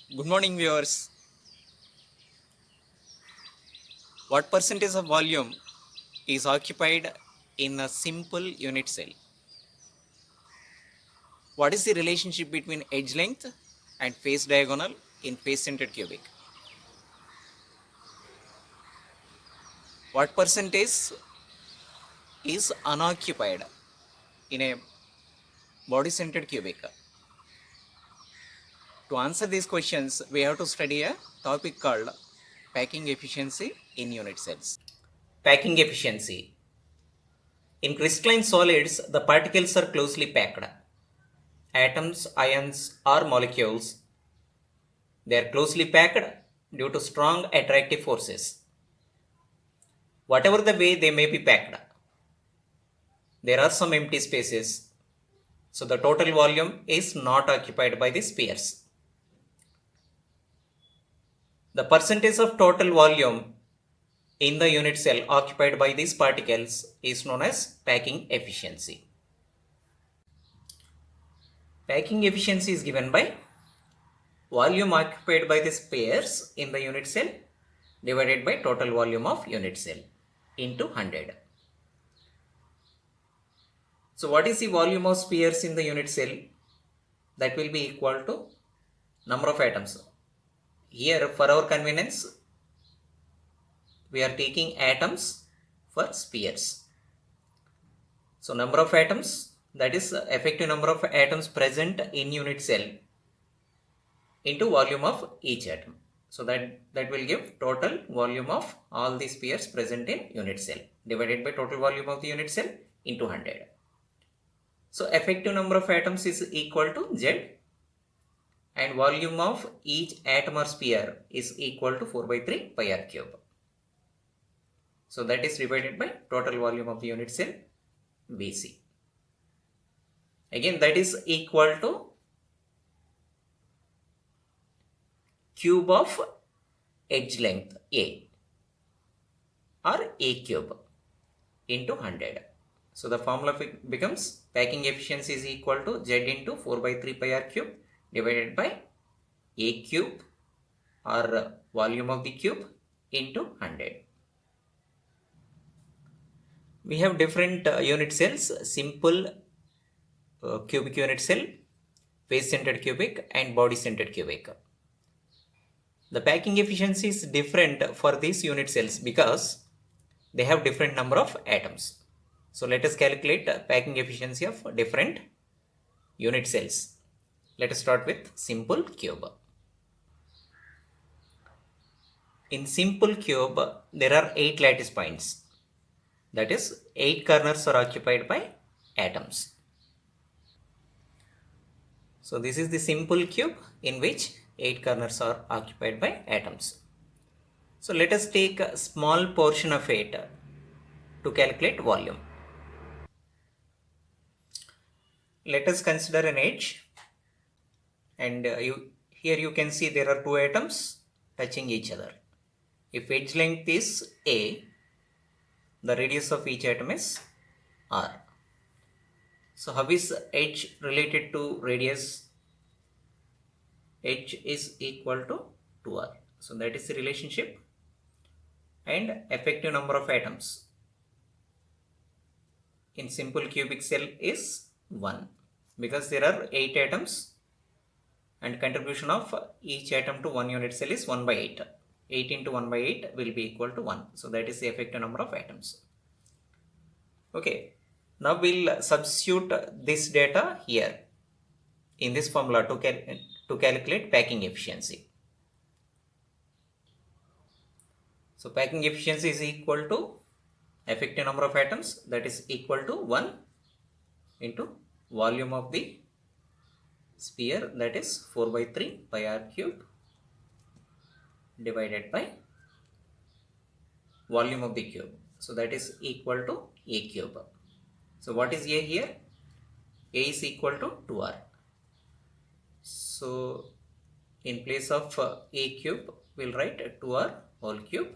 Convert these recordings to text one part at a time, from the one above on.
Good morning, viewers. What percentage of volume is occupied in a simple unit cell? What is the relationship between edge length and face diagonal in face centered cubic? What percentage is unoccupied in a body centered cubic? To answer these questions, we have to study a topic called packing efficiency in unit cells. Packing efficiency. In crystalline solids, the particles are closely packed. Atoms, ions, or molecules, they are closely packed due to strong attractive forces. Whatever the way they may be packed, there are some empty spaces. So the total volume is not occupied by the spheres. The percentage of total volume in the unit cell occupied by these particles is known as packing efficiency. Packing efficiency is given by volume occupied by the spheres in the unit cell divided by total volume of unit cell into 100. So what is the volume of spheres in the unit cell? That will be equal to number of atoms. Here for our convenience, we are taking atoms for spheres. So number of atoms, that is effective number of atoms present in unit cell into volume of each atom. So that will give total volume of all the spheres present in unit cell divided by total volume of the unit cell into 100. So effective number of atoms is equal to Z, and volume of each atom or sphere is equal to 4 by 3 pi r cube. So that is divided by total volume of the unit cell Vc. Again, that is equal to cube of edge length A or A cube into 100. So the formula becomes packing efficiency is equal to Z into 4 by 3 pi r cube divided by A cube or volume of the cube into 100. We have different unit cells: simple cubic unit cell, face centered cubic, and body centered cubic. The packing efficiency is different for these unit cells because they have different number of atoms. So let us calculate packing efficiency of different unit cells. Let us start with simple cube. In simple cube, there are 8 lattice points. That is, 8 corners are occupied by atoms. So this is the simple cube in which 8 corners are occupied by atoms. So let us take a small portion of it to calculate volume. Let us consider an edge, and here you can see there are 2 atoms touching each other. If edge length is A, the radius of each atom is R. So how is edge related to radius? Edge is equal to 2R. So that is the relationship. And effective number of atoms in simple cubic cell is 1 because there are 8 atoms and contribution of each atom to one unit cell is 1 by 8. 8 into 1 by 8 will be equal to 1. So that is the effective number of atoms. Okay. Now we'll substitute this data here in this formula to calculate packing efficiency. So packing efficiency is equal to effective number of atoms, that is equal to 1 into volume of the sphere, that is 4 by 3 pi r cube divided by volume of the cube. So that is equal to A cube. So what is A here? A is equal to 2R. So in place of A cube, we'll write 2R whole cube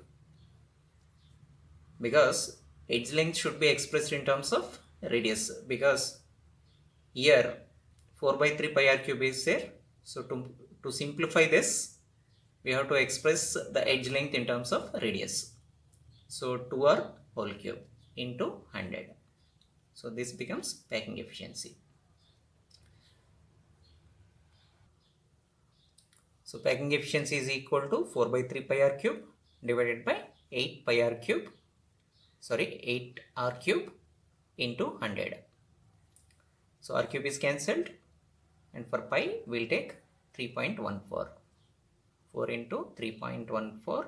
because edge length should be expressed in terms of radius, because here 4 by 3 pi r cube is there. So to simplify this, we have to express the edge length in terms of radius. So 2r whole cube into 100. So this becomes packing efficiency. So packing efficiency is equal to 4 by 3 pi r cube divided by 8 pi r cube, 8 r cube into 100. So r cube is cancelled, and for pi we'll take 3.14. 4 into 3.14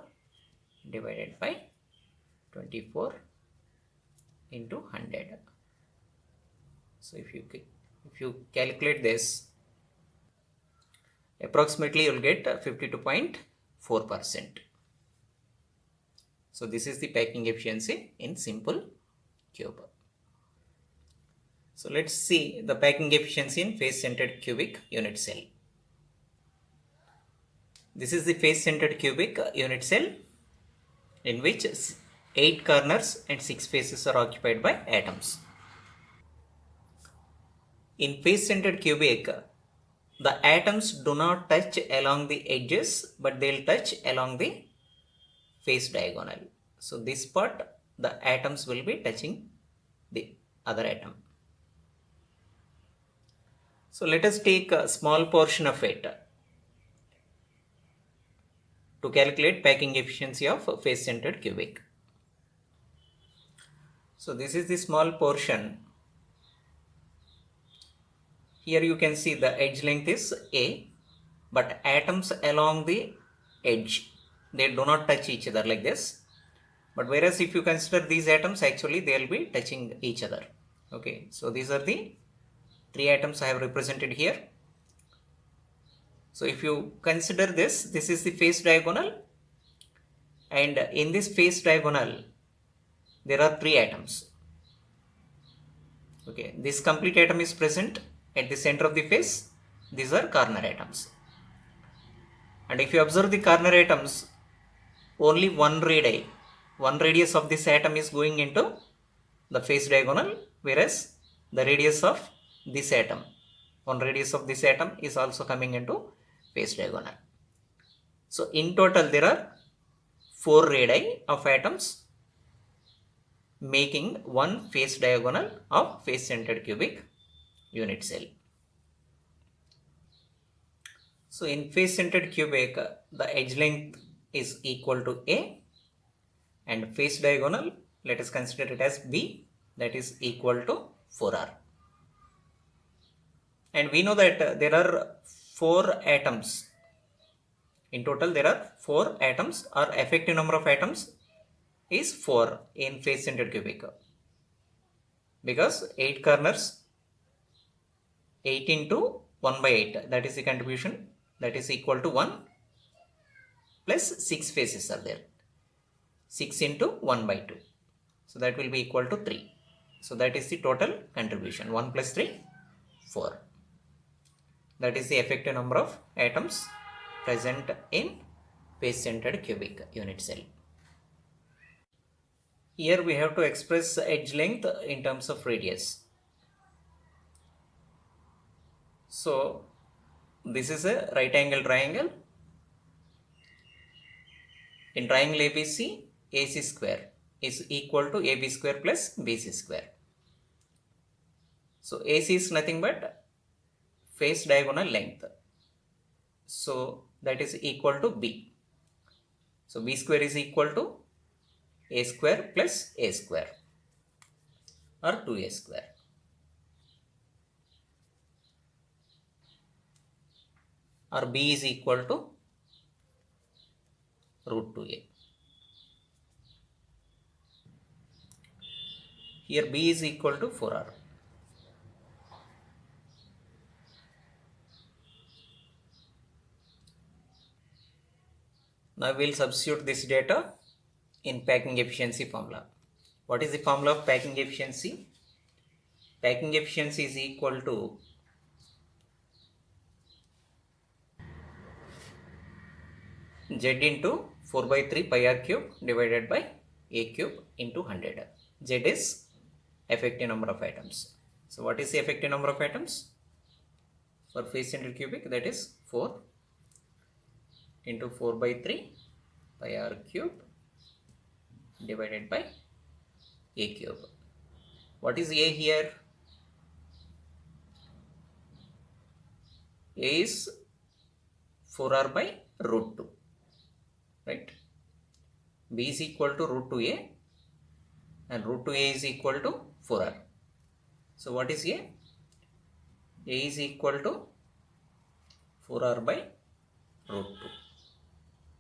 divided by 24 into 100. So if you calculate this, approximately you'll get 52.4%. So this is the packing efficiency in simple cube. So let's see the packing efficiency in face-centered cubic unit cell. This is the face-centered cubic unit cell in which 8 corners and 6 faces are occupied by atoms. In face-centered cubic, the atoms do not touch along the edges, but they'll touch along the face diagonal. So this part, the atoms will be touching the other atom. So let us take a small portion of it to calculate packing efficiency of face-centered cubic. So this is the small portion. Here you can see the edge length is A, but atoms along the edge, they do not touch each other like this. But whereas if you consider these atoms, actually they will be touching each other. Okay, so these are the 3 atoms I have represented here. So if you consider this is the face diagonal, and in this face diagonal there are 3 atoms. Okay, this complete atom is present at the center of the face. These are corner atoms. And if you observe the corner atoms, only one radius of this atom is going into the face diagonal, whereas the radius of this atom, one radius of this atom is also coming into face diagonal. So in total there are 4 radii of atoms making one face diagonal of face-centered cubic unit cell. So in face-centered cubic, the edge length is equal to A, and face diagonal, let us consider it as B, that is equal to 4R. And we know that there are 4 atoms. In total there are 4 atoms, or effective number of atoms is 4 in face-centered cubic, because 8 corners, 8 into 1 by 8, that is the contribution, that is equal to 1, plus 6 faces are there, 6 into 1 by 2, so that will be equal to 3. So that is the total contribution, 1 plus 3, 4. That is the effective number of atoms present in face-centered cubic unit cell. Here we have to express edge length in terms of radius. So this is a right angle triangle. In triangle ABC, AC square is equal to AB square plus BC square. So AC is nothing but face diagonal length. So that is equal to B. So B square is equal to A square plus A square, or 2A square. Or B is equal to root 2A. Here B is equal to 4R. Now we will substitute this data in packing efficiency formula. What is the formula of packing efficiency? Packing efficiency is equal to Z into 4 by 3 pi r cube divided by A cube into 100. Z is effective number of atoms. So what is the effective number of atoms? For face centered cubic, that is 4 into 4 by 3 pi r cube divided by a cube. What is a here? A is 4r by root 2, right? B is equal to root 2a and root 2a is equal to 4r. So what is a? A is equal to 4r by root 2.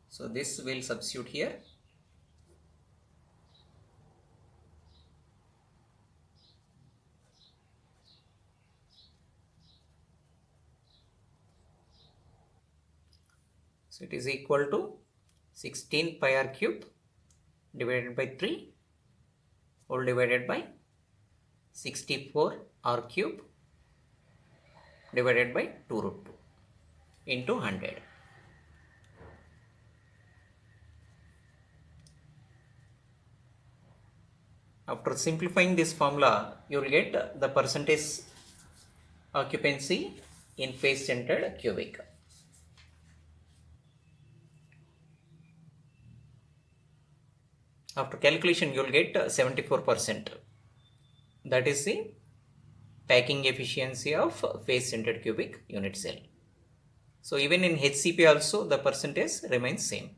So this will substitute here. So it is equal to 16 pi r cube divided by 3 whole divided by 64 r cube divided by 2 root 2 into 100. After simplifying this formula, you will get the percentage occupancy in face centered cubic. After calculation, you will get 74%. That is the packing efficiency of face centered cubic unit cell. So even in HCP also the percentage remains same.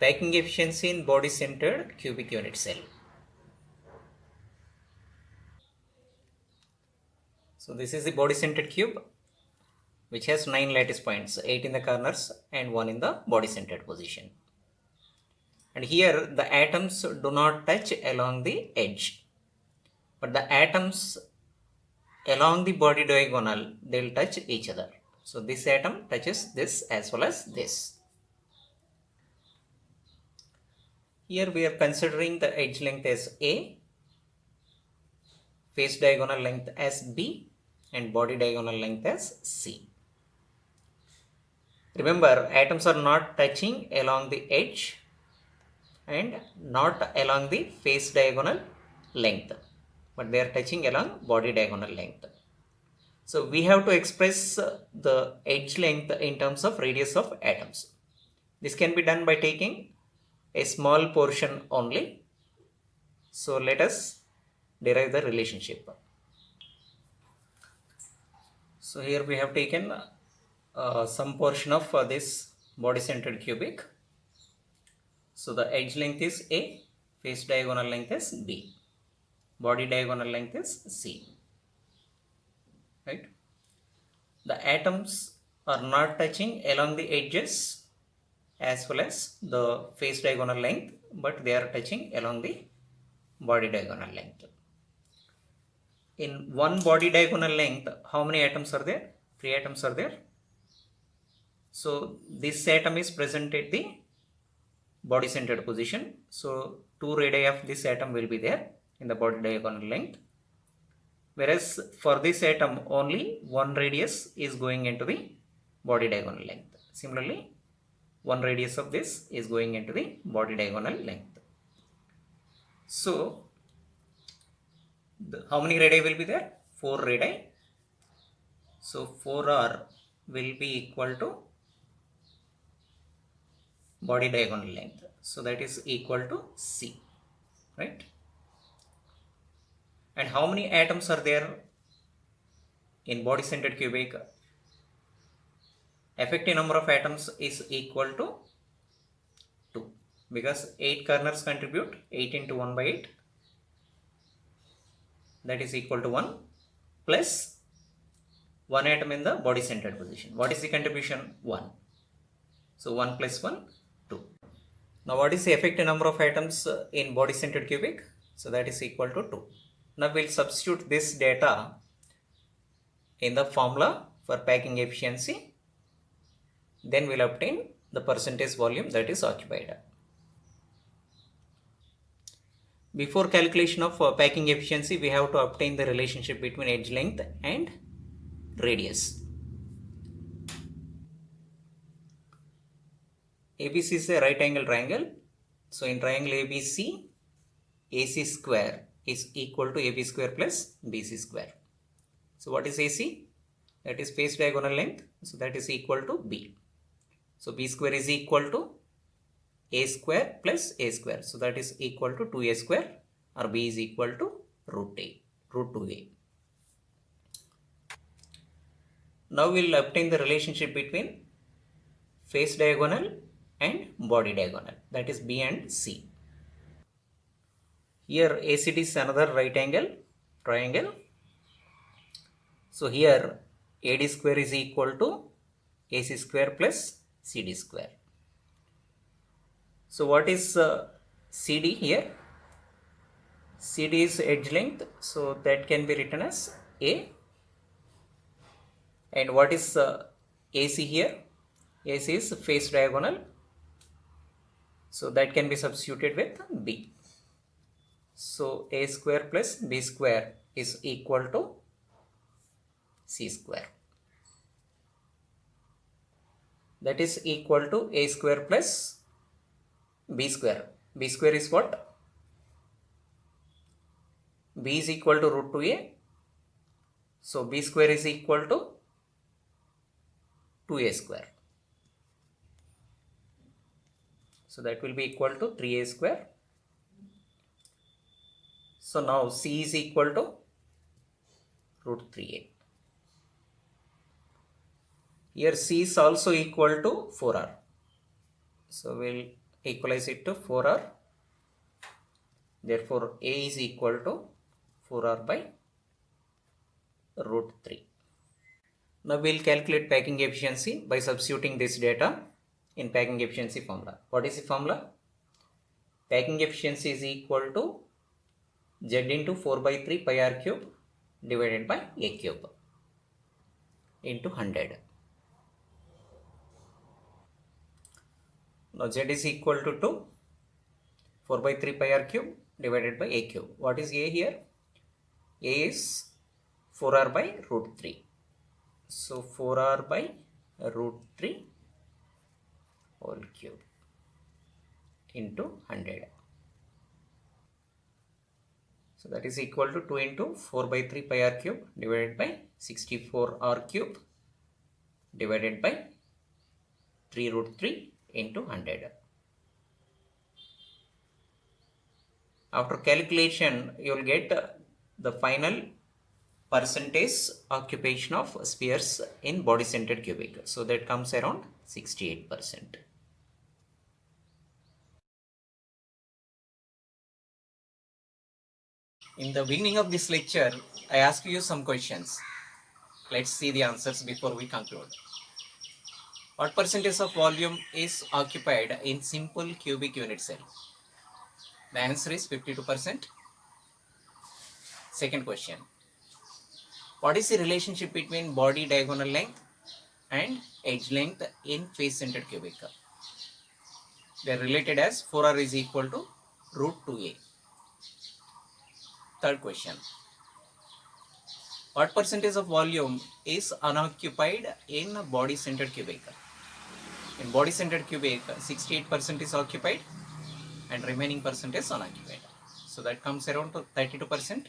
Packing efficiency in body centered cubic unit cell. So this is the body centered cube which has 9 lattice points, 8 in the corners and 1 in the body centered position. And here the atoms do not touch along the edge, but the atoms along the body diagonal, they will touch each other. So this atom touches this as well as this. Here we are considering the edge length as A, face diagonal length as B and body diagonal length as C. Remember, atoms are not touching along the edge and not along the face diagonal length, but they are touching along body diagonal length. So we have to express the edge length in terms of radius of atoms. This can be done by taking a small portion only. So let us derive the relationship. So here we have taken some portion of this body centered cubic. So the edge length is A, face diagonal length is B, body diagonal length is C, right? The atoms are not touching along the edges as well as the face diagonal length, but they are touching along the body diagonal length. In one body diagonal length, how many atoms are there? 3 atoms are there. So this atom is present at the body centered position. So 2 radii of this atom will be there in the body diagonal length. Whereas for this atom only 1 radius is going into the body diagonal length. Similarly, 1 radius of this is going into the body diagonal length. So how many radii will be there? 4 radii. So 4r will be equal to body diagonal length. So that is equal to C, right? And how many atoms are there in body centered cubic? Effective number of atoms is equal to 2 because 8 corners contribute 8 into 1 by 8, that is equal to 1 plus 1 atom in the body centered position. What is the contribution? 1. So 1 plus 1, 2. Now what is the effective number of atoms in body centered cubic? So that is equal to 2. Now we'll substitute this data in the formula for packing efficiency. Then we'll obtain the percentage volume that is occupied. Before calculation of packing efficiency, we have to obtain the relationship between edge length and radius. ABC is a right angle triangle. So in triangle ABC, AC square is equal to AB square plus BC square. So what is AC? That is face diagonal length. So that is equal to B. So B square is equal to A square plus A square. So that is equal to 2A square, or B is equal to root 2A. Now we will obtain the relationship between face diagonal and body diagonal, that is B and C. Here ACD is another right angle triangle. So here AD square is equal to AC square plus CD square. So what is CD here? CD is edge length, so that can be written as A. And what is AC here? AC is face diagonal, so that can be substituted with B. So A square plus B square is equal to C square. That is equal to A square plus B square. B square is what? B is equal to root 2A. So B square is equal to 2A square. So that will be equal to 3A square. So now C is equal to root 3A. Here C is also equal to 4R. So we'll equalize it to 4R. Therefore A is equal to 4R by root 3. Now we'll calculate packing efficiency by substituting this data in packing efficiency formula. What is the formula? Packing efficiency is equal to Z into 4 by 3 pi r cube divided by A cube into 100. Now Z is equal to 2, 4 by 3 pi r cube divided by A cube. What is A here? A is 4R by root 3. So 4R by root 3 whole cube into 100. So that is equal to 2 into 4 by 3 pi r cube divided by 64R cube divided by 3 root 3 into 100. After calculation, you will get the final percentage occupation of spheres in body centered cubic. So that comes around 68%. In the beginning of this lecture, I asked you some questions. Let's see the answers before we conclude. What percentage of volume is occupied in simple cubic unit cell? The answer is 52%. Second question. What is the relationship between body diagonal length and edge length in face centered cubic? They are related as 4R is equal to root 2A. Third question. What percentage of volume is unoccupied in body centered cubic? In body centered cubic, 68% is occupied and remaining percent is unoccupied. So that comes around to 32%.